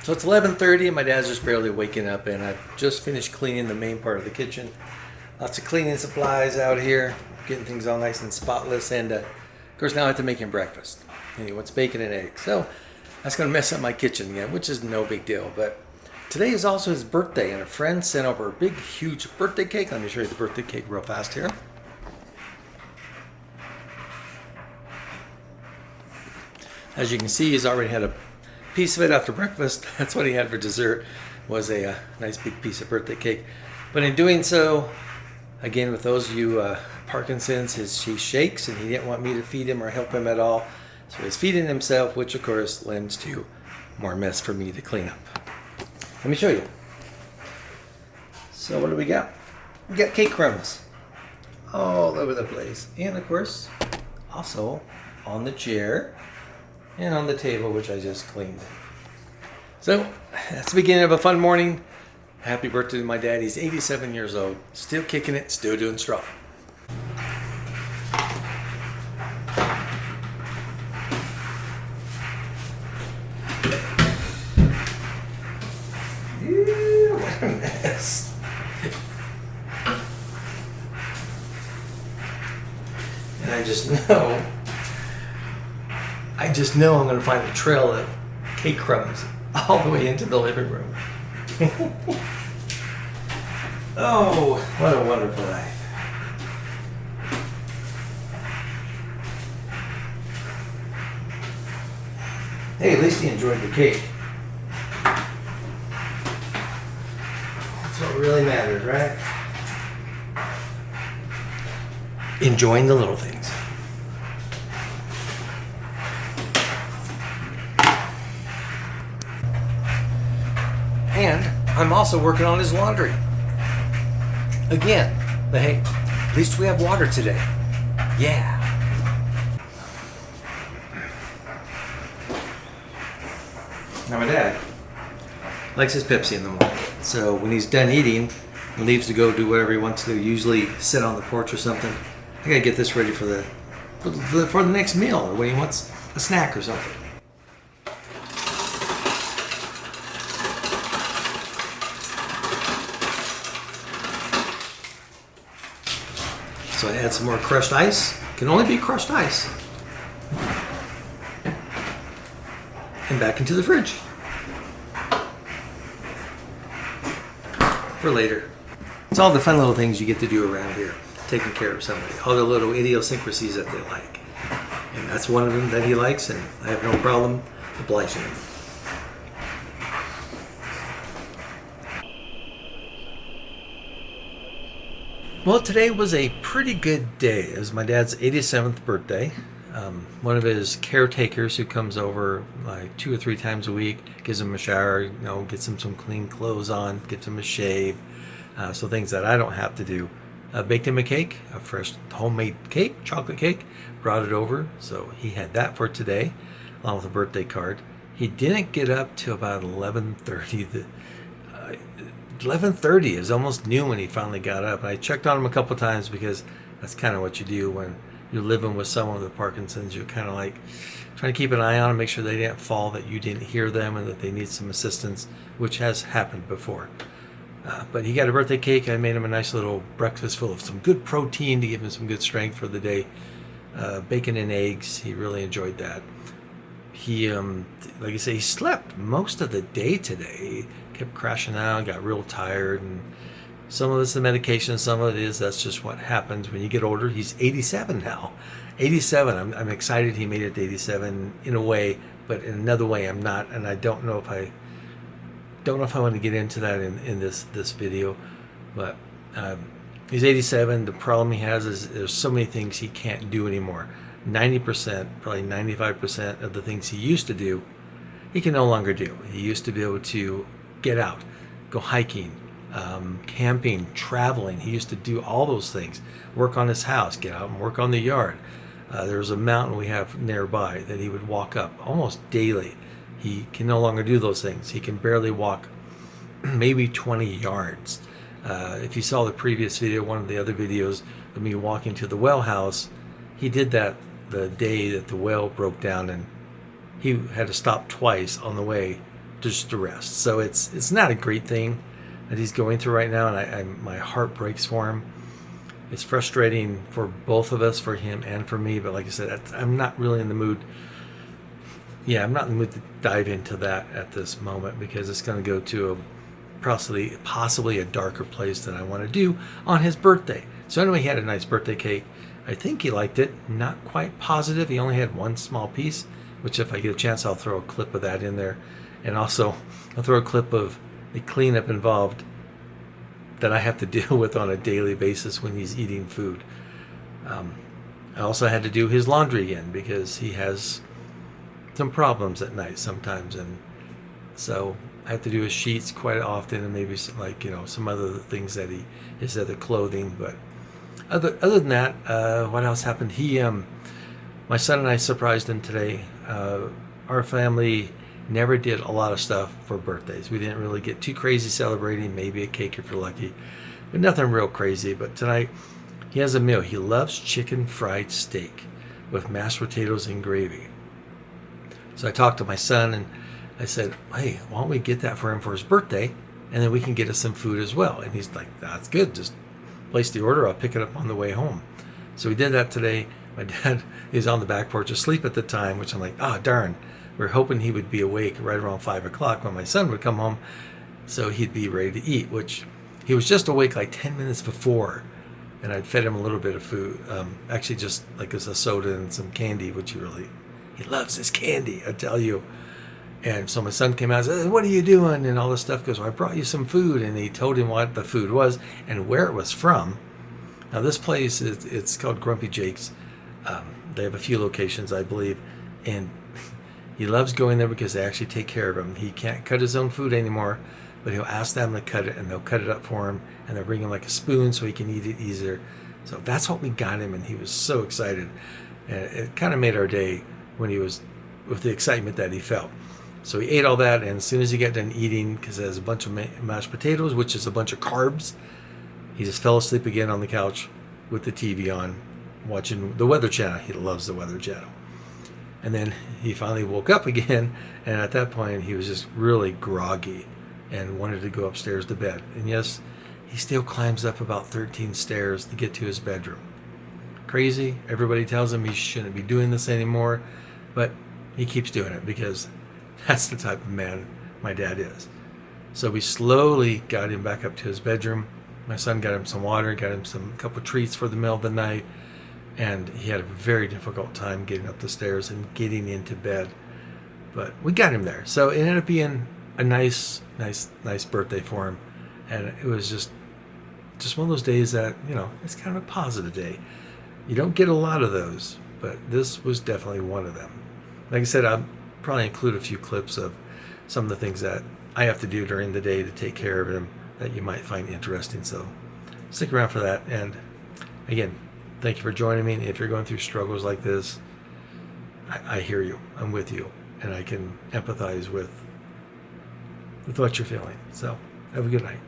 So it's 11:30 and my dad's just barely waking up, and I've just finished cleaning the main part of the kitchen. Lots of cleaning supplies out here, getting things all nice and spotless, and of course now I have to make him breakfast. And he wants bacon and eggs. So that's going to mess up my kitchen again, which is no big deal. But today is also his birthday, and a friend sent over a big, huge birthday cake. Let me show you the birthday cake real fast here. As you can see, he's already had a piece of it after breakfast. That's what he had for dessert, was a nice big piece of birthday cake. But in doing so, again, with those of you Parkinson's, he shakes, and he didn't want me to feed him or help him at all. So he's feeding himself, which of course lends to more mess for me to clean up. Let me show you. So what do we got? We got cake crumbs all over the place. And of course, also on the chair and on the table, which I just cleaned. So that's the beginning of a fun morning. Happy birthday to my dad. He's 87 years old, still kicking it, still doing strong. Ew, what a mess. And I just know I'm going to find a trail of cake crumbs all the way into the living room. Oh, what a wonderful life. Hey, at least he enjoyed the cake. That's what really matters, right? Enjoying the little things. And I'm also working on his laundry. Again, but hey, at least we have water today. Yeah. Now my dad likes his Pepsi in the morning. So when he's done eating and leaves to go do whatever he wants to do, usually sit on the porch or something, I gotta get this ready for the next meal, or when he wants a snack or something. So I add some more crushed ice. Can only be crushed ice. And back into the fridge. For later. It's all the fun little things you get to do around here. Taking care of somebody. All the little idiosyncrasies that they like. And that's one of them that he likes, and I have no problem obliging him. Well, today was a pretty good day. It was my dad's 87th birthday. One of his caretakers who comes over like 2 or 3 times a week, gives him a shower, gets him some clean clothes on, gets him a shave, so things that I don't have to do. Baked him a cake, a fresh homemade cake, chocolate cake, brought it over, so he had that for today, along with a birthday card. He didn't get up till about 11:30. 11:30 is almost noon when he finally got up. I checked on him a couple times because that's kind of what you do when you're living with someone with Parkinson's. You're kind of like trying to keep an eye on them, make sure they didn't fall, that you didn't hear them, and that they need some assistance, which has happened before. But he got a birthday cake. I made him a nice little breakfast full of some good protein to give him some good strength for the day. Bacon and eggs. He really enjoyed that. He, like I say, he slept most of the day today. He kept crashing out, got real tired, and some of it's the medication, some of it is that's just what happens when you get older. He's 87 now. 87. I'm excited he made it to 87 in a way, but in another way I'm not, and I don't know if I want to get into that in this video, but he's 87. The problem he has is there's so many things he can't do anymore. 90%, probably 95% of the things he used to do, he can no longer do. He used to be able to get out, go hiking, camping, traveling. He used to do all those things, work on his house, get out and work on the yard. There was a mountain we have nearby that he would walk up almost daily. He can no longer do those things. He can barely walk maybe 20 yards. If you saw the previous video, one of the other videos of me walking to the well house, he did that the day that the well broke down, and he had to stop twice on the way just to rest. So it's not a great thing that he's going through right now, and my heart breaks for him. It's frustrating for both of us, for him and for me. But like I said, I'm not really in the mood. Yeah, I'm not in the mood to dive into that at this moment, because it's going to go to possibly a darker place than I want to do on his birthday. So anyway, he had a nice birthday cake. I think he liked it. Not quite positive. He only had one small piece, which if I get a chance, I'll throw a clip of that in there. And also, I'll throw a clip of the cleanup involved that I have to deal with on a daily basis when he's eating food. I also had to do his laundry again, because he has some problems at night sometimes, and so I have to do his sheets quite often, and maybe some other things that his other clothing. But other than that, what else happened? My son and I surprised him today. Our family never did a lot of stuff for birthdays. We didn't really get too crazy celebrating, maybe a cake if you're lucky, but nothing real crazy. But tonight, he has a meal. He loves chicken fried steak with mashed potatoes and gravy. So I talked to my son and I said, hey, why don't we get that for him for his birthday, and then we can get us some food as well. And he's like, that's good. Just place the order. I'll pick it up on the way home. So we did that today. My dad is on the back porch asleep at the time, which I'm like, darn. We're hoping he would be awake right around 5 o'clock when my son would come home, so he'd be ready to eat, which he was just awake like 10 minutes before, and I'd fed him a little bit of food. Actually, just like a soda and some candy, which he loves his candy, I tell you. And so my son came out and said, what are you doing? And all this stuff. Goes, well, I brought you some food. And he told him what the food was and where it was from. Now, this place, it's called Grumpy Jake's. They have a few locations, I believe. And he loves going there because they actually take care of him. He can't cut his own food anymore, but he'll ask them to cut it, and they'll cut it up for him. And they'll bring him like a spoon so he can eat it easier. So that's what we got him, and he was so excited. And it kind of made our day when he was, with the excitement that he felt. So he ate all that, and as soon as he got done eating, because it has a bunch of mashed potatoes, which is a bunch of carbs, he just fell asleep again on the couch with the TV on, watching the Weather Channel. He loves the Weather Channel. And then he finally woke up again, and at that point he was just really groggy and wanted to go upstairs to bed. And yes, he still climbs up about 13 stairs to get to his bedroom. Crazy. Everybody tells him he shouldn't be doing this anymore, but he keeps doing it because that's the type of man my dad is. So we slowly got him back up to his bedroom. My son got him some water, got him a couple treats for the middle of the night, and he had a very difficult time getting up the stairs and getting into bed. But we got him there. So it ended up being a nice birthday for him. And it was just one of those days that, it's kind of a positive day. You don't get a lot of those, but this was definitely one of them. Like I said, I'll probably include a few clips of some of the things that I have to do during the day to take care of him that you might find interesting. So stick around for that. And again, thank you for joining me. If you're going through struggles like this, I hear you. I'm with you. And I can empathize with what you're feeling. So have a good night.